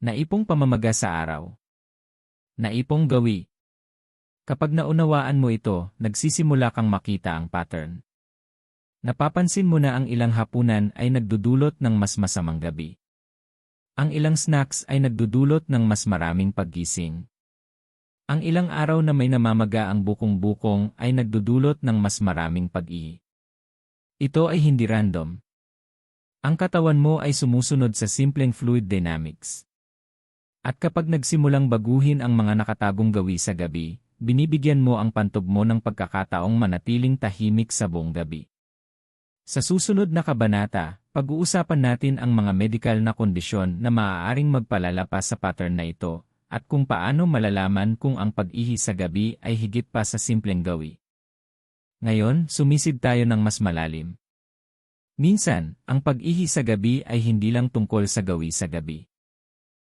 Naipong pamamaga sa araw. Naipong gawi. Kapag naunawaan mo ito, nagsisimula kang makita ang pattern. Napapansin mo na ang ilang hapunan ay nagdudulot ng mas masamang gabi. Ang ilang snacks ay nagdudulot ng mas maraming paggising. Ang ilang araw na may namamaga ang bukong-bukong ay nagdudulot ng mas maraming pag-ihi. Ito ay hindi random. Ang katawan mo ay sumusunod sa simpleng fluid dynamics. At kapag nagsimulang baguhin ang mga nakatagong gawi sa gabi, binibigyan mo ang pantog mo ng pagkakataong manatiling tahimik sa buong gabi. Sa susunod na kabanata, pag-uusapan natin ang mga medikal na kondisyon na maaaring magpalala pa sa pattern na ito, at kung paano malalaman kung ang pag-ihi sa gabi ay higit pa sa simpleng gawi. Ngayon, sumisid tayo ng mas malalim. Minsan, ang pag-ihi sa gabi ay hindi lang tungkol sa gawi sa gabi.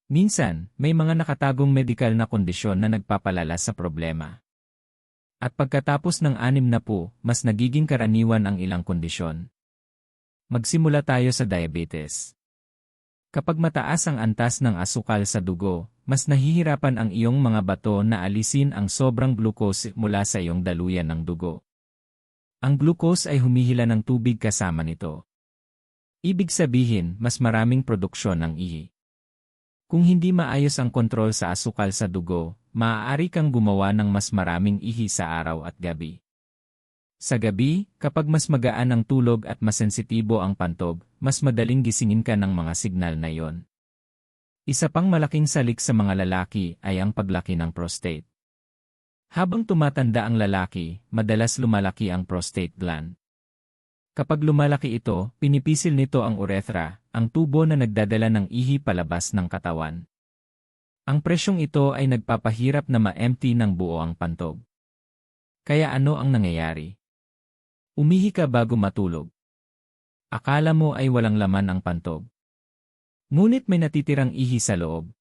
Minsan, may mga nakatagong medikal na kondisyon na nagpapalala sa problema. At pagkatapos ng 60, mas nagiging karaniwan ang ilang kondisyon. Magsimula tayo sa diabetes. Kapag mataas ang antas ng asukal sa dugo, mas nahihirapan ang iyong mga bato na alisin ang sobrang glucose mula sa iyong daluyan ng dugo. Ang glucose ay humihila ng tubig kasama nito. Ibig sabihin, mas maraming produksyon ng ihi. Kung hindi maayos ang kontrol sa asukal sa dugo, maaari kang gumawa ng mas maraming ihi sa araw at gabi. Sa gabi, kapag mas magaan ang tulog at mas sensitibo ang pantog, mas madaling gisingin ka ng mga signal na iyon. Isa pang malaking salik sa mga lalaki ay ang paglaki ng prostate. Habang tumatanda ang lalaki, madalas lumalaki ang prostate gland. Kapag lumalaki ito, pinipisil nito ang urethra, ang tubo na nagdadala ng ihi palabas ng katawan. Ang presyong ito ay nagpapahirap na ma-empty ng buo ang pantog. Kaya ano ang nangyayari? Umihi ka bago matulog. Akala mo ay walang laman ang pantog. Ngunit may natitirang ihi sa loob.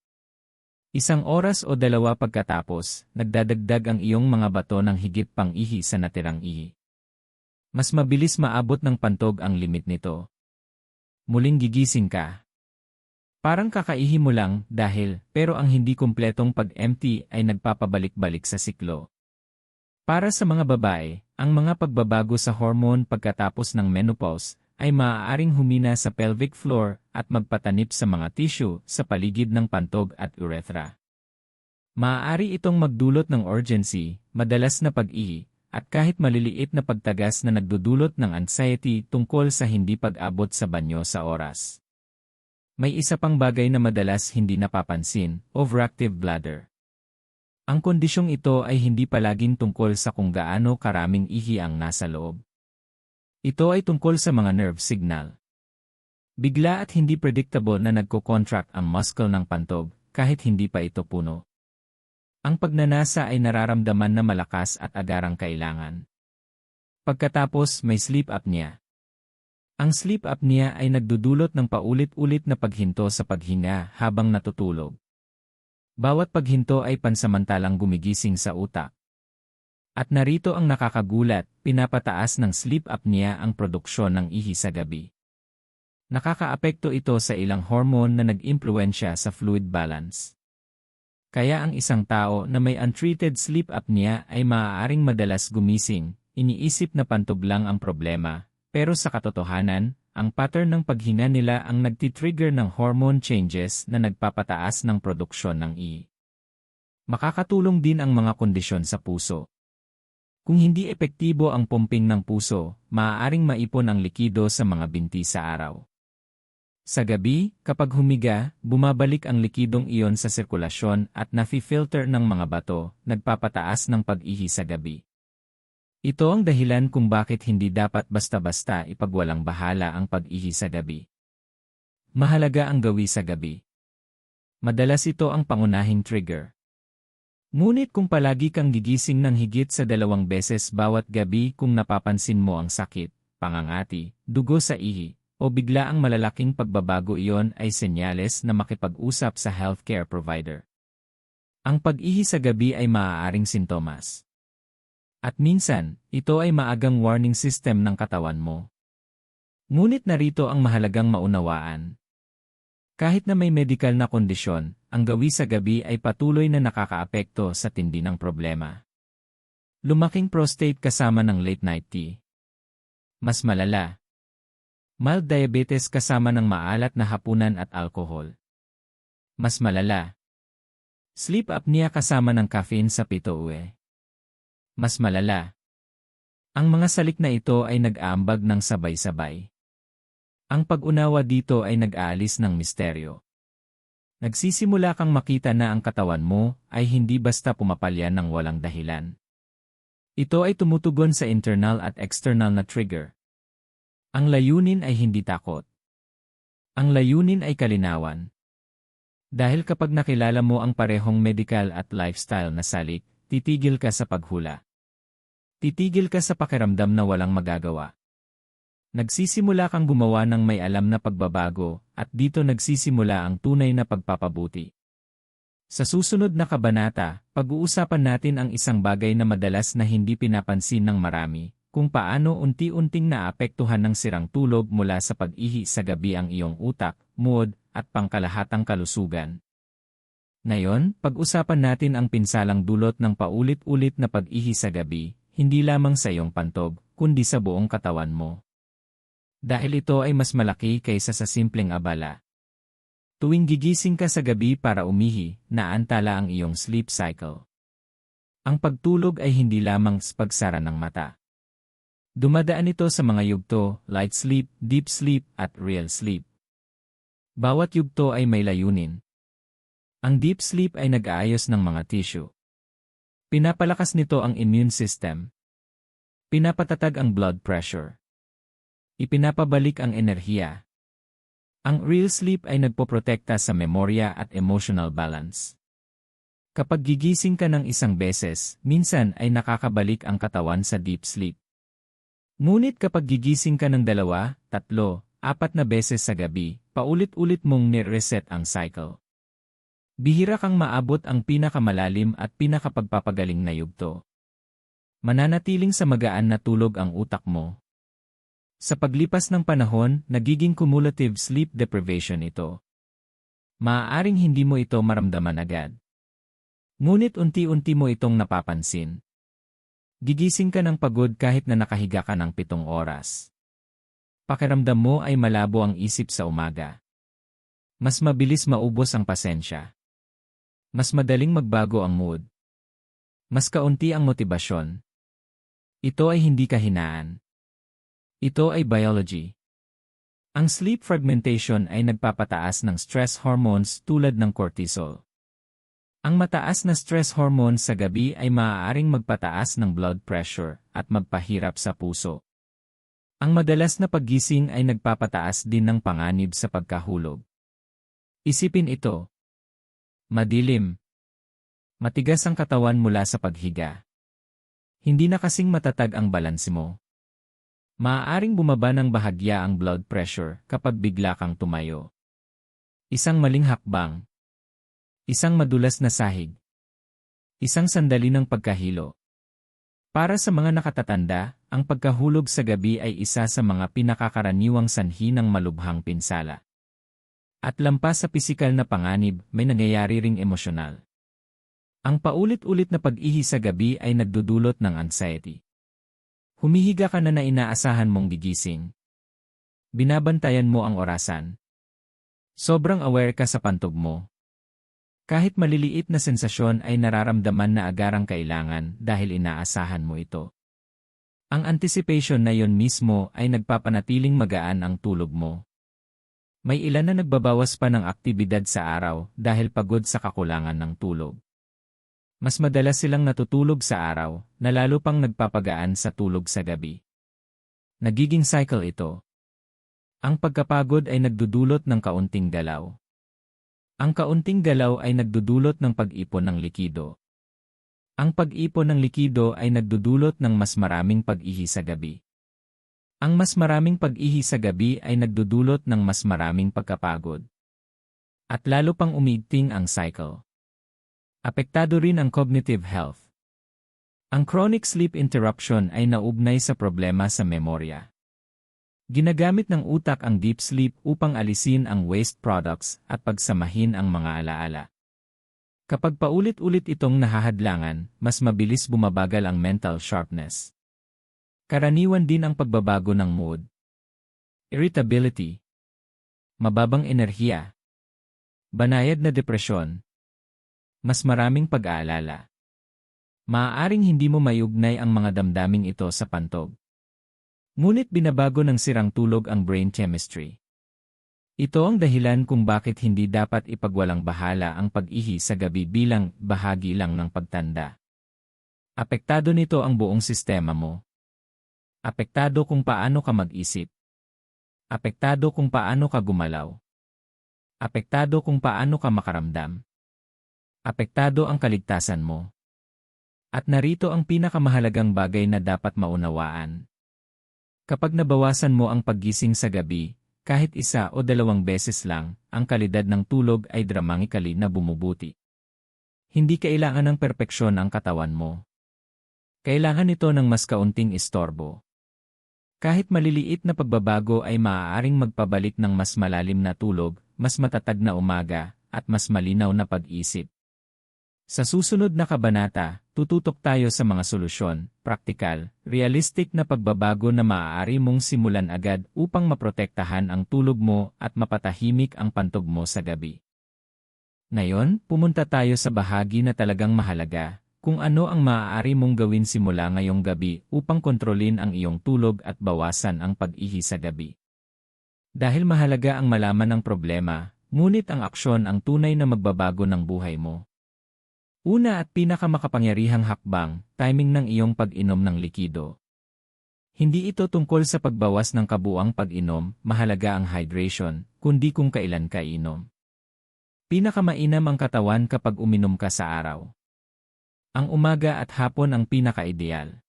1 oras o 2 pagkatapos, nagdadagdag ang iyong mga bato ng higit pang ihi sa natirang ihi. Mas mabilis maabot ng pantog ang limit nito. Muling gigising ka. Parang kakaihi mo lang pero ang hindi kumpletong pag-empty ay nagpapabalik-balik sa siklo. Para sa mga babae, ang mga pagbabago sa hormone pagkatapos ng menopause ay maaaring humina sa pelvic floor at magpatanip sa mga tissue sa paligid ng pantog at urethra. Maaari itong magdulot ng urgency, madalas na pag-ihi, at kahit maliliit na pagtagas na nagdudulot ng anxiety tungkol sa hindi pag-abot sa banyo sa oras. May isa pang bagay na madalas hindi napapansin, overactive bladder. Ang kondisyong ito ay hindi palaging tungkol sa kung gaano karaming ihi ang nasa loob. Ito ay tungkol sa mga nerve signal. Bigla at hindi predictable na nagko-contract ang muscle ng pantog kahit hindi pa ito puno. Ang pagnanasa ay nararamdaman na malakas at agarang kailangan. Pagkatapos may sleep apnea. Ang sleep apnea ay nagdudulot ng paulit-ulit na paghinto sa paghinga habang natutulog. Bawat paghinto ay pansamantalang gumigising sa utak. At narito ang nakakagulat, pinapataas ng sleep apnea ang produksyon ng ihi sa gabi. Nakakaapekto ito sa ilang hormone na nag-impluwensya sa fluid balance. Kaya ang isang tao na may untreated sleep apnea ay maaaring madalas gumising, iniisip na pantog lang ang problema, pero sa katotohanan, ang pattern ng paghinga nila ang nagtitrigger ng hormone changes na nagpapataas ng produksyon ng ihi. Makakatulong din ang mga kondisyon sa puso. Kung hindi epektibo ang pumping ng puso, maaaring maipon ang likido sa mga binti sa araw. Sa gabi, kapag humiga, bumabalik ang likidong iyon sa sirkulasyon at nafi-filter ng mga bato, nagpapataas ng pag-ihi sa gabi. Ito ang dahilan kung bakit hindi dapat basta-basta ipagwalang bahala ang pag-ihi sa gabi. Mahalaga ang gawi sa gabi. Madalas ito ang pangunahing trigger. Ngunit kung palagi kang gigising ng higit sa 2 beses bawat gabi kung napapansin mo ang sakit, pangangati, dugo sa ihi, o bigla ang malalaking pagbabago iyon ay senyales na makipag-usap sa healthcare provider. Ang pag-ihi sa gabi ay maaaring sintomas. At minsan, ito ay maagang warning system ng katawan mo. Ngunit narito ang mahalagang maunawaan. Kahit na may medical na kondisyon, ang gawi sa gabi ay patuloy na nakakaapekto sa tindi ng problema. Lumaking prostate kasama ng late night tea. Mas malala. Mild diabetes kasama ng maalat na hapunan at alkohol. Mas malala. Sleep apnea kasama ng caffeine sa pito-uwi. Mas malala. Ang mga salik na ito ay nag-aambag ng sabay-sabay. Ang pag-unawa dito ay nag-aalis ng misteryo. Nagsisimula kang makita na ang katawan mo ay hindi basta pumapalya ng walang dahilan. Ito ay tumutugon sa internal at external na trigger. Ang layunin ay hindi takot. Ang layunin ay kalinawan. Dahil kapag nakilala mo ang parehong medical at lifestyle na salik, titigil ka sa paghula. Titigil ka sa pakiramdam na walang magagawa. Nagsisimula kang gumawa ng may alam na pagbabago, at dito nagsisimula ang tunay na pagpapabuti. Sa susunod na kabanata, pag-uusapan natin ang isang bagay na madalas na hindi pinapansin ng marami, kung paano unti-unting naapektuhan ng sirang tulog mula sa pag-ihi sa gabi ang iyong utak, mood, at pangkalahatang kalusugan. Ngayon, pag-usapan natin ang pinsalang dulot ng paulit-ulit na pag-ihi sa gabi, hindi lamang sa iyong pantog, kundi sa buong katawan mo. Dahil ito ay mas malaki kaysa sa simpleng abala. Tuwing gigising ka sa gabi para umihi, naantala ang iyong sleep cycle. Ang pagtulog ay hindi lamang pagsara ng mata. Dumadaan ito sa mga yugto, light sleep, deep sleep, at real sleep. Bawat yugto ay may layunin. Ang deep sleep ay nag-aayos ng mga tissue. Pinapalakas nito ang immune system. Pinapatatag ang blood pressure. Ipinapabalik ang enerhiya. Ang real sleep ay nagpoprotekta sa memorya at emotional balance. Kapag gigising ka ng isang beses, minsan ay nakakabalik ang katawan sa deep sleep. Ngunit kapag gigising ka ng 2, 3, 4 na beses sa gabi, paulit-ulit mong ni-reset ang cycle. Bihira kang maabot ang pinakamalalim at pinakapagpapagaling na yugto. Mananatiling sa magaan na tulog ang utak mo. Sa paglipas ng panahon, nagiging cumulative sleep deprivation ito. Maaaring hindi mo ito maramdaman agad. Ngunit unti-unti mo itong napapansin. Gigising ka ng pagod kahit na nakahiga ka ng 7 oras. Pakiramdam mo ay malabo ang isip sa umaga. Mas mabilis maubos ang pasensya. Mas madaling magbago ang mood. Mas kaunti ang motibasyon. Ito ay hindi kahinaan. Ito ay biology. Ang sleep fragmentation ay nagpapataas ng stress hormones tulad ng cortisol. Ang mataas na stress hormones sa gabi ay maaaring magpataas ng blood pressure at magpahirap sa puso. Ang madalas na paggising ay nagpapataas din ng panganib sa pagkahulog. Isipin ito. Madilim. Matigas ang katawan mula sa paghiga. Hindi na kasing matatag ang balanse mo. Maaaring bumaba ng bahagya ang blood pressure kapag bigla kang tumayo. Isang maling hakbang. Isang madulas na sahig. Isang sandali ng pagkahilo. Para sa mga nakatatanda, ang pagkahulog sa gabi ay isa sa mga pinakakaraniwang sanhi ng malubhang pinsala. At lampas sa pisikal na panganib, may nangyayari ring emosyonal. Ang paulit-ulit na pag-ihi sa gabi ay nagdudulot ng anxiety. Humihiga ka na inaasahan mong gigising. Binabantayan mo ang orasan. Sobrang aware ka sa pantog mo. Kahit maliliit na sensasyon ay nararamdaman na agarang kailangan dahil inaasahan mo ito. Ang anticipation na yon mismo ay nagpapanatiling magaan ang tulog mo. May ilan na nagbabawas pa ng aktibidad sa araw dahil pagod sa kakulangan ng tulog. Mas madalas silang natutulog sa araw, na lalo pang nagpapagaan sa tulog sa gabi. Nagiging cycle ito. Ang pagkapagod ay nagdudulot ng kaunting galaw. Ang kaunting galaw ay nagdudulot ng pag-ipon ng likido. Ang pag-ipon ng likido ay nagdudulot ng mas maraming pag-ihi sa gabi. Ang mas maraming pag-ihi sa gabi ay nagdudulot ng mas maraming pagkapagod. At lalo pang umiigting ang cycle. Apektado rin ang cognitive health. Ang chronic sleep interruption ay naugnay sa problema sa memorya. Ginagamit ng utak ang deep sleep upang alisin ang waste products at pagsamahin ang mga alaala. Kapag paulit-ulit itong nahahadlangan, mas mabilis bumabagal ang mental sharpness. Karaniwan din ang pagbabago ng mood. Irritability. Mababang enerhiya. Banayad na depresyon. Mas maraming pag-aalala. Maaaring hindi mo mayugnay ang mga damdaming ito sa pantog. Ngunit binabago ng sirang tulog ang brain chemistry. Ito ang dahilan kung bakit hindi dapat ipagwalang bahala ang pag-ihi sa gabi bilang bahagi lang ng pagtanda. Apektado nito ang buong sistema mo. Apektado kung paano ka mag-isip. Apektado kung paano ka gumalaw. Apektado kung paano ka makaramdam. Apektado ang kaligtasan mo. At narito ang pinakamahalagang bagay na dapat maunawaan. Kapag nabawasan mo ang paggising sa gabi, kahit 1 o 2 beses lang, ang kalidad ng tulog ay dramatically na bumubuti. Hindi kailangan ng perpeksyon ang katawan mo. Kailangan ito ng mas kaunting istorbo. Kahit maliliit na pagbabago ay maaaring magpabalik ng mas malalim na tulog, mas matatag na umaga, at mas malinaw na pag-isip. Sa susunod na kabanata, tututok tayo sa mga solusyon, praktikal, realistic na pagbabago na maaari mong simulan agad upang maprotektahan ang tulog mo at mapatahimik ang pantog mo sa gabi. Ngayon, pumunta tayo sa bahagi na talagang mahalaga, kung ano ang maaari mong gawin simula ngayong gabi upang kontrolin ang iyong tulog at bawasan ang pag-ihi sa gabi. Dahil mahalaga ang malaman ng problema, ngunit ang aksyon ang tunay na magbabago ng buhay mo. Una at pinakamakapangyarihang hakbang, timing ng iyong pag-inom ng likido. Hindi ito tungkol sa pagbawas ng kabuuang pag-inom, mahalaga ang hydration, kundi kung kailan ka inom. Pinakamainam ang katawan kapag uminom ka sa araw. Ang umaga at hapon ang pinaka-ideal.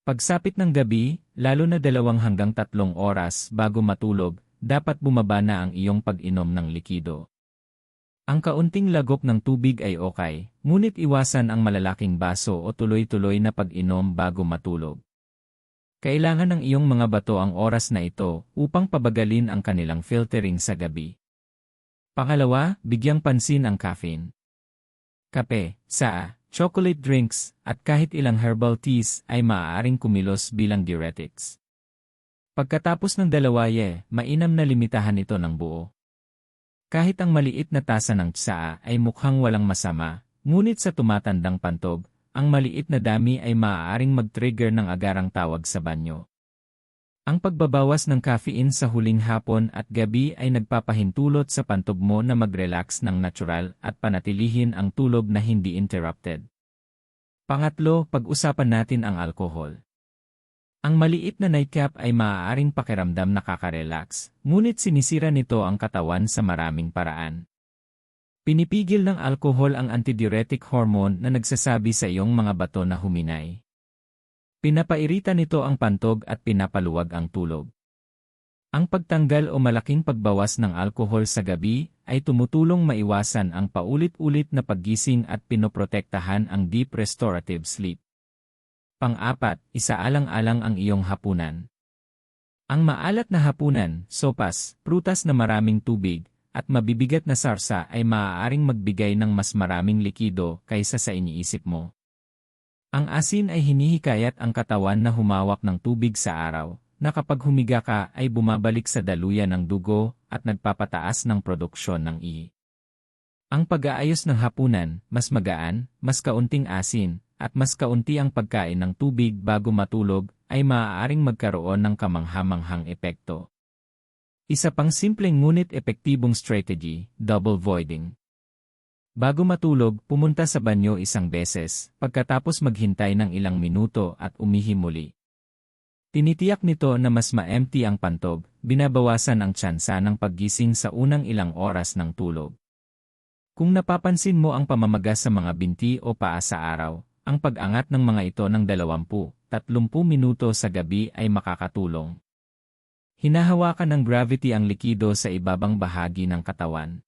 Pagsapit ng gabi, lalo na 2 hanggang 3 oras bago matulog, dapat bumaba na ang iyong pag-inom ng likido. Ang kaunting lagok ng tubig ay okay, ngunit iwasan ang malalaking baso o tuloy-tuloy na pag-inom bago matulog. Kailangan ng iyong mga bato ang oras na ito upang pabagalin ang kanilang filtering sa gabi. Pangalawa, bigyang pansin ang caffeine. Kape, saa, chocolate drinks, at kahit ilang herbal teas ay maaaring kumilos bilang diuretics. Pagkatapos ng dalawaye, mainam na limitahan ito ng buo. Kahit ang maliit na tasa ng tsaa ay mukhang walang masama, ngunit sa tumatandang pantog, ang maliit na dami ay maaaring mag-trigger ng agarang tawag sa banyo. Ang pagbabawas ng caffeine sa huling hapon at gabi ay nagpapahintulot sa pantog mo na mag-relax ng natural at panatilihin ang tulog na hindi interrupted. Pangatlo, pag-usapan natin ang alkohol. Ang maliit na nightcap ay maaaring pakiramdam nakaka-relax, ngunit sinisira nito ang katawan sa maraming paraan. Pinipigil ng alkohol ang antidiuretic hormone na nagsasabi sa iyong mga bato na huminay. Pinapairita nito ang pantog at pinapaluwag ang tulog. Ang pagtanggal o malaking pagbawas ng alkohol sa gabi ay tumutulong maiwasan ang paulit-ulit na paggising at pinoprotektahan ang deep restorative sleep. Pang-apat, isaalang-alang ang iyong hapunan. Ang maalat na hapunan, sopas, prutas na maraming tubig, at mabibigat na sarsa ay maaaring magbigay ng mas maraming likido kaysa sa iniisip mo. Ang asin ay hinihikayat ang katawan na humawak ng tubig sa araw, na kapag humiga ka ay bumabalik sa daluyan ng dugo at nagpapataas ng produksyon ng ihi. Ang pag-aayos ng hapunan, mas magaan, mas kaunting asin, at mas kaunti ang pagkain ng tubig bago matulog, ay maaaring magkaroon ng kamanghamanghang epekto. Isa pang simpleng ngunit epektibong strategy, double voiding. Bago matulog, pumunta sa banyo 1 beses, pagkatapos maghintay ng ilang minuto at umihi muli. Tinitiyak nito na mas ma-empty ang pantog, binabawasan ang tsansa ng paggising sa unang ilang oras ng tulog. Kung napapansin mo ang pamamaga sa mga binti o paa sa araw, ang pag-angat ng mga ito ng 20-30 minuto sa gabi ay makakatulong. Hinahawakan ng gravity ang likido sa ibabang bahagi ng katawan.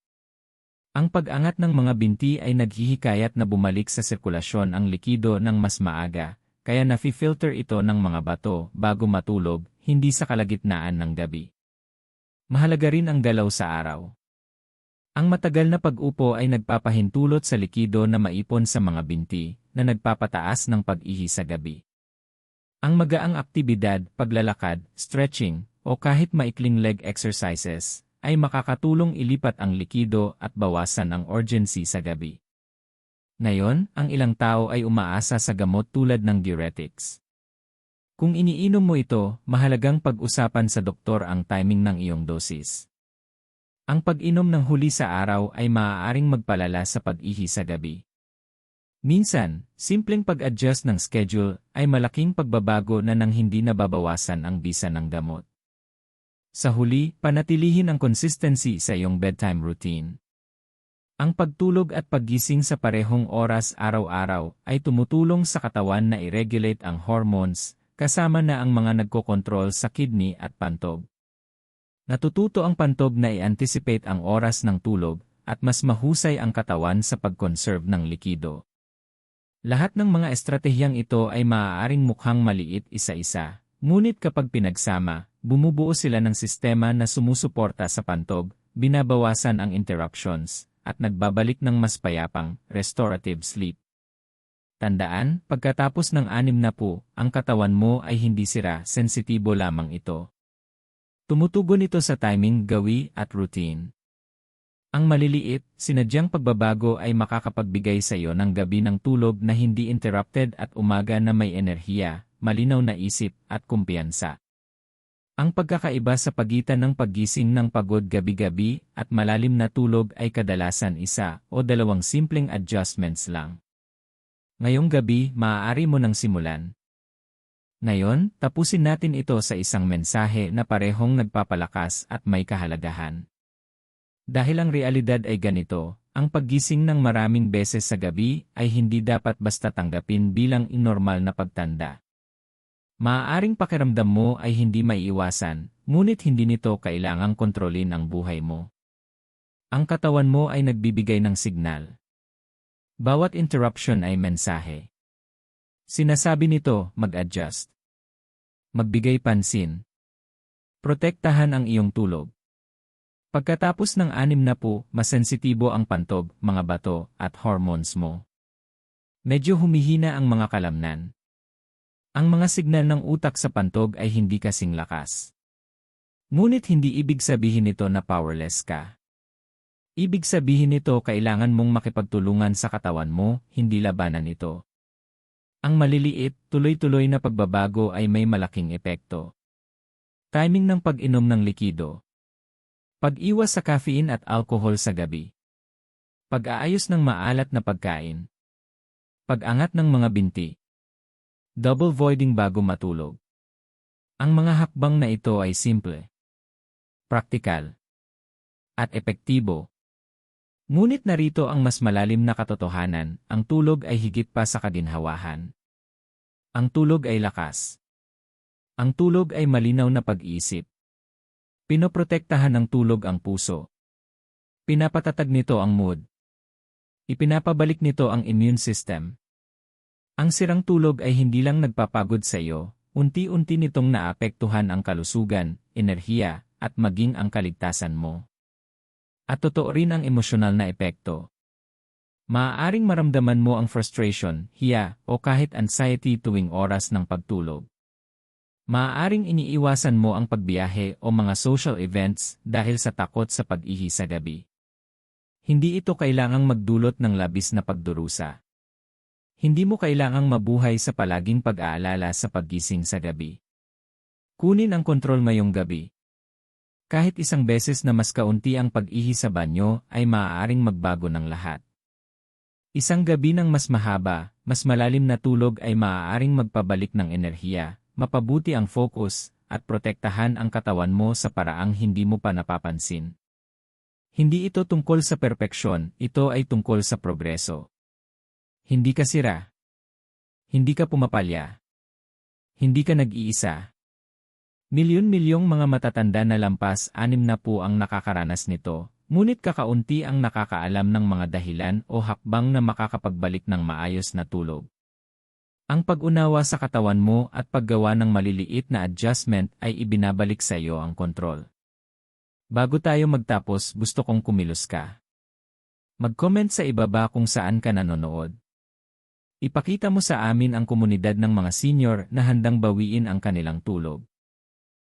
Ang pag-angat ng mga binti ay naghihikayat na bumalik sa sirkulasyon ang likido ng mas maaga, kaya nafi-filter ito ng mga bato bago matulog, hindi sa kalagitnaan ng gabi. Mahalaga rin ang galaw sa araw. Ang matagal na pag-upo ay nagpapahintulot sa likido na maipon sa mga binti, na nagpapataas ng pag-ihi sa gabi. Ang magaang aktibidad, paglalakad, stretching, o kahit maikling leg exercises, ay makakatulong ilipat ang likido at bawasan ang urgency sa gabi. Ngayon, ang ilang tao ay umaasa sa gamot tulad ng diuretics. Kung iniinom mo ito, mahalagang pag-usapan sa doktor ang timing ng iyong dosis. Ang pag-inom ng huli sa araw ay maaaring magpalala sa pag-ihi sa gabi. Minsan, simpleng pag-adjust ng schedule ay malaking pagbabago na nang hindi nababawasan ang bisa ng gamot. Sa huli, panatilihin ang consistency sa iyong bedtime routine. Ang pagtulog at paggising sa parehong oras araw-araw ay tumutulong sa katawan na i-regulate ang hormones, kasama na ang mga nagkokontrol sa kidney at pantog. Natututo ang pantog na i-anticipate ang oras ng tulog at mas mahusay ang katawan sa pag-conserve ng likido. Lahat ng mga estratehiyang ito ay maaaring mukhang maliit isa-isa, ngunit kapag pinagsama, bumubuo sila ng sistema na sumusuporta sa pantog, binabawasan ang interruptions, at nagbabalik ng mas payapang, restorative sleep. Tandaan, pagkatapos ng 60, ang katawan mo ay hindi sira, sensitibo lamang ito. Tumutugon ito sa timing, gawi, at routine. Ang maliliit, sinadyang pagbabago ay makakapagbigay sa iyo ng gabi ng tulog na hindi interrupted at umaga na may enerhiya, malinaw na isip, at kumpiyansa. Ang pagkakaiba sa pagitan ng paggising ng pagod gabi-gabi at malalim na tulog ay kadalasan isa o dalawang simpleng adjustments lang. Ngayong gabi, maaari mo nang simulan. Ngayon, tapusin natin ito sa isang mensahe na parehong nagpapalakas at may kahalagahan. Dahil ang realidad ay ganito, ang paggising ng maraming beses sa gabi ay hindi dapat basta tanggapin bilang inormal na pagtanda. Maaaring pakiramdam mo ay hindi maiiwasan, ngunit hindi nito kailangang kontrolin ang buhay mo. Ang katawan mo ay nagbibigay ng signal. Bawat interruption ay mensahe. Sinasabi nito, mag-adjust. Magbigay pansin. Protektahan ang iyong tulog. Pagkatapos ng 60, masensitibo ang pantog, mga bato, at hormones mo. Medyo humihina ang mga kalamnan. Ang mga signal ng utak sa pantog ay hindi kasing lakas. Ngunit hindi ibig sabihin nito na powerless ka. Ibig sabihin nito kailangan mong makipagtulungan sa katawan mo, hindi labanan ito. Ang maliliit, tuloy-tuloy na pagbabago ay may malaking epekto. Timing ng pag-inom ng likido. Pag-iwas sa caffeine at alcohol sa gabi. Pag-aayos ng maalat na pagkain. Pag-angat ng mga binti. Double voiding bago matulog. Ang mga hakbang na ito ay simple, praktikal, at epektibo. Ngunit narito ang mas malalim na katotohanan, ang tulog ay higit pa sa kaginhawahan. Ang tulog ay lakas. Ang tulog ay malinaw na pag-iisip. Pinoprotektahan ng tulog ang puso. Pinapatatag nito ang mood. Ipinapabalik nito ang immune system. Ang sirang tulog ay hindi lang nagpapagod sa iyo, unti-unti nitong naapektuhan ang kalusugan, enerhiya, at maging ang kaligtasan mo. At totoo rin ang emosyonal na epekto. Maaaring maramdaman mo ang frustration, hiya, o kahit anxiety tuwing oras ng pagtulog. Maaaring iniiwasan mo ang pagbiyahe o mga social events dahil sa takot sa pag-ihi sa gabi. Hindi ito kailangang magdulot ng labis na pagdurusa. Hindi mo kailangang mabuhay sa palaging pag-aalala sa paggising sa gabi. Kunin ang kontrol ngayong gabi. Kahit isang beses na mas kaunti ang pag-ihi sa banyo ay maaaring magbago ng lahat. Isang gabi ng mas mahaba, mas malalim na tulog ay maaaring magpabalik ng enerhiya, mapabuti ang focus, at protektahan ang katawan mo sa paraang hindi mo pa napapansin. Hindi ito tungkol sa perpeksyon, ito ay tungkol sa progreso. Hindi ka sira. Hindi ka pumapalya. Hindi ka nag-iisa. Milyon-milyong mga matatanda na lampas 60 ang nakakaranas nito, ngunit kakaunti ang nakakaalam ng mga dahilan o hakbang na makakapagbalik ng maayos na tulog. Ang pag-unawa sa katawan mo at paggawa ng maliliit na adjustment ay ibinabalik sa iyo ang kontrol. Bago tayo magtapos, gusto kong kumilos ka. Mag-comment sa ibaba kung saan ka nanonood. Ipakita mo sa amin ang komunidad ng mga senior na handang bawiin ang kanilang tulog.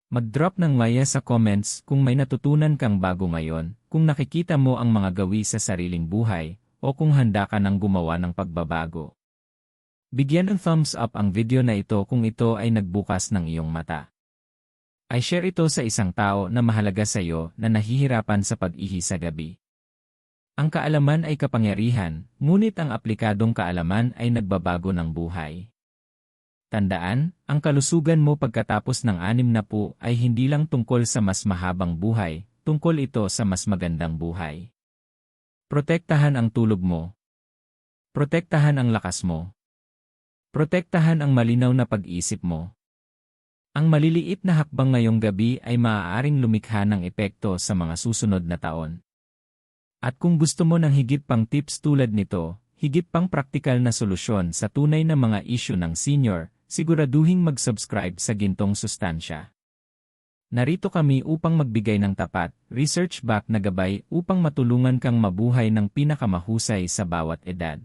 Mag-drop ng maya sa comments kung may natutunan kang bago ngayon, kung nakikita mo ang mga gawi sa sariling buhay, o kung handa ka nang gumawa ng pagbabago. Bigyan ng thumbs up ang video na ito kung ito ay nagbukas ng iyong mata. I share ito sa isang tao na mahalaga sa iyo na nahihirapan sa pag-ihi sa gabi. Ang kaalaman ay kapangyarihan, ngunit ang aplikadong kaalaman ay nagbabago ng buhay. Tandaan, ang kalusugan mo pagkatapos ng 60 ay hindi lang tungkol sa mas mahabang buhay, tungkol ito sa mas magandang buhay. Protektahan ang tulog mo. Protektahan ang lakas mo. Protektahan ang malinaw na pag-iisip mo. Ang maliliit na hakbang ngayong gabi ay maaaring lumikha ng epekto sa mga susunod na taon. At kung gusto mo ng higit pang tips tulad nito, higit pang praktikal na solusyon sa tunay na mga issue ng senior, siguraduhing mag-subscribe sa Gintong Sustansya. Narito kami upang magbigay ng tapat, research-backed na gabay upang matulungan kang mabuhay ng pinakamahusay sa bawat edad.